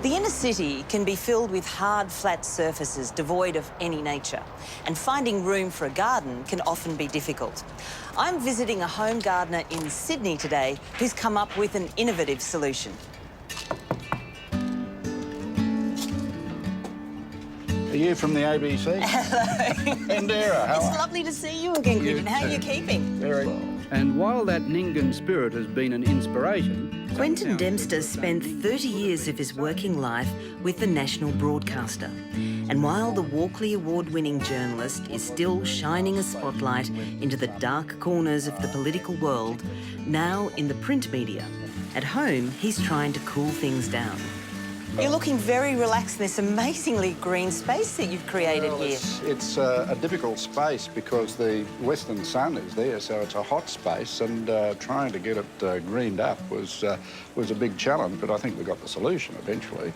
The inner city can be filled with hard, flat surfaces devoid of any nature, and finding room for a garden can often be difficult. I'm visiting a home gardener in Sydney today who's come up with an innovative solution. Are you from the ABC? Hello. Indira, how are you? It's lovely to see you again, Quentin. How are you keeping? Very well. And while that Ningen spirit has been an inspiration... Quentin Dempster spent 30 years of his working life with the national broadcaster. And while the Walkley Award-winning journalist is still shining a spotlight into the dark corners of the political world, now in the print media, at home he's trying to cool things down. You're looking very relaxed in this amazingly green space that you've created here. It's a difficult space because the western sun is there, so it's a hot space, and trying to get it greened up was a big challenge, but I think we got the solution eventually.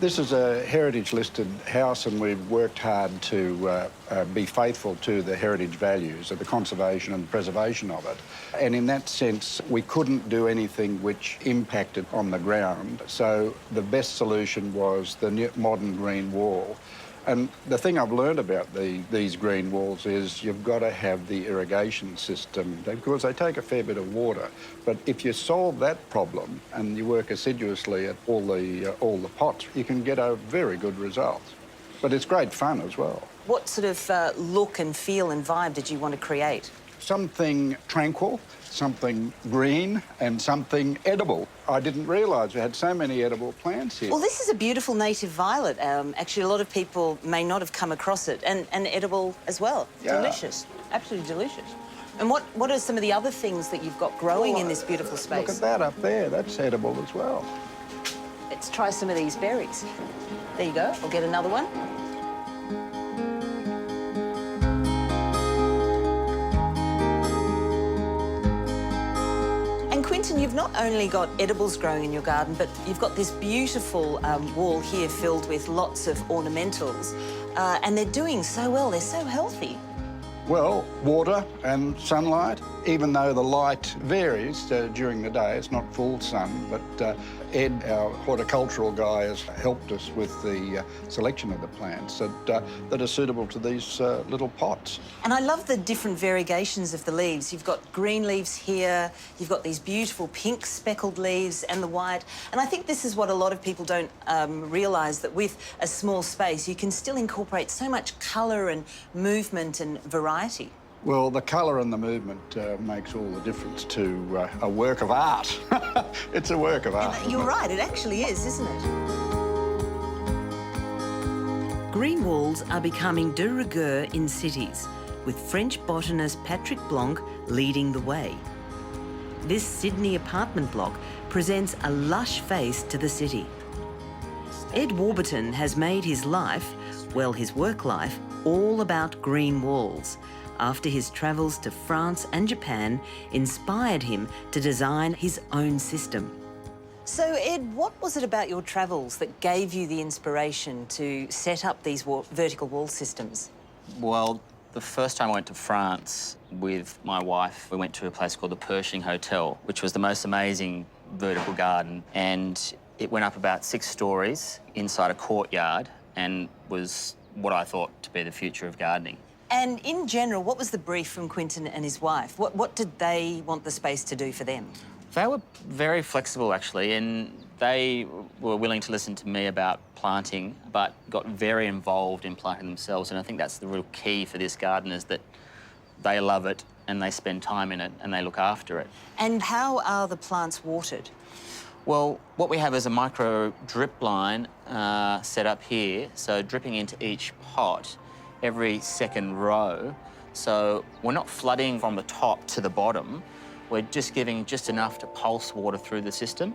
This is a heritage-listed house, and we've worked hard to be faithful to the heritage values of the conservation and preservation of it. And in that sense, we couldn't do anything which impacted on the ground. So the best solution was the modern green wall. And the thing I've learned about these green walls is you've got to have the irrigation system because they take a fair bit of water. But if you solve that problem and you work assiduously at all the pots, you can get a very good result. But it's great fun as well. What sort of look and feel and vibe did you want to create? Something tranquil, something green, and something edible. I didn't realise we had so many edible plants here. Well, this is a beautiful native violet. Actually, a lot of people may not have come across it, and edible as well. Yeah. Delicious, absolutely delicious. And what are some of the other things that you've got growing in this beautiful space? Look at that up there, that's edible as well. Let's try some of these berries. There you go, I'll get another one. Quentin, you've not only got edibles growing in your garden, but you've got this beautiful wall here filled with lots of ornamentals, and they're doing so well, they're so healthy. Well, water and sunlight, even though the light varies during the day, it's not full sun, but Ed, our horticultural guy, has helped us with the selection of the plants that are suitable to these little pots. And I love the different variegations of the leaves. You've got green leaves here, you've got these beautiful pink speckled leaves and the white. And I think this is what a lot of people don't realise, that with a small space, you can still incorporate so much colour and movement and variety. Well, the colour and the movement makes all the difference to a work of art. It's a work of art. You're right, it actually is, isn't it? Green walls are becoming de rigueur in cities, with French botanist Patrick Blanc leading the way. This Sydney apartment block presents a lush face to the city. Ed Warburton has made his life, well, his work life, all about green walls, after his travels to France and Japan inspired him to design his own system. So, Ed, what was it about your travels that gave you the inspiration to set up these vertical wall systems? Well, the first time I went to France with my wife, we went to a place called the Pershing Hotel, which was the most amazing vertical garden, and it went up about 6 stories inside a courtyard and was what I thought to be the future of gardening. And in general, what was the brief from Quentin and his wife? What did they want the space to do for them? They were very flexible, actually, and they were willing to listen to me about planting, but got very involved in planting themselves. And I think that's the real key for this garden, is that they love it and they spend time in it and they look after it. And how are the plants watered? Well, what we have is a micro drip line set up here, so dripping into each pot every second row. So we're not flooding from the top to the bottom. We're just giving just enough to pulse water through the system.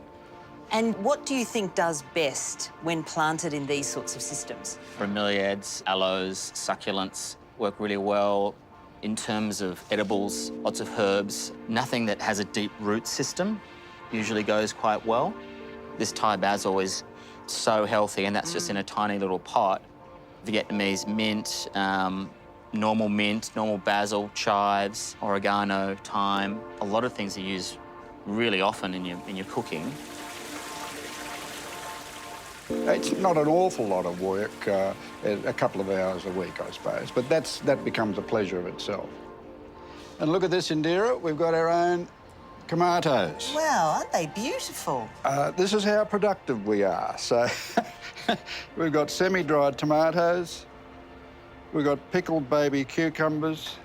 And what do you think does best when planted in these sorts of systems? Bromeliads, aloes, succulents work really well. In terms of edibles, lots of herbs. Nothing that has a deep root system usually goes quite well. This Thai basil is so healthy, and that's just in a tiny little pot. Vietnamese mint, normal basil, chives, oregano, thyme. A lot of things are used really often in your cooking. It's not an awful lot of work, a couple of hours a week, I suppose, but that becomes a pleasure of itself. And look at this, Indira, we've got our own tomatoes. Wow, aren't they beautiful? This is how productive we are. So we've got semi-dried tomatoes, we've got pickled baby cucumbers,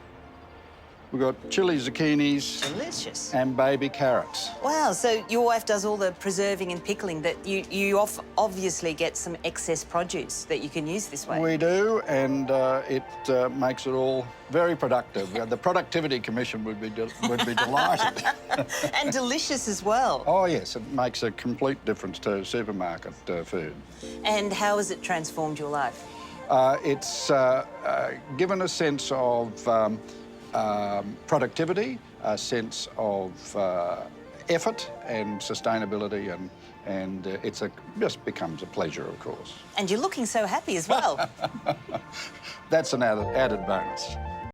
we've got chili zucchinis. Delicious. And baby carrots. Wow, so your wife does all the preserving and pickling, that you obviously get some excess produce that you can use this way. We do, and it makes it all very productive. The Productivity Commission would be delighted. And delicious as well. Oh, yes, it makes a complete difference to supermarket food. And how has it transformed your life? It's given a sense of productivity, a sense of effort and sustainability, and just becomes a pleasure, of course. And you're looking so happy as well. That's an added bonus.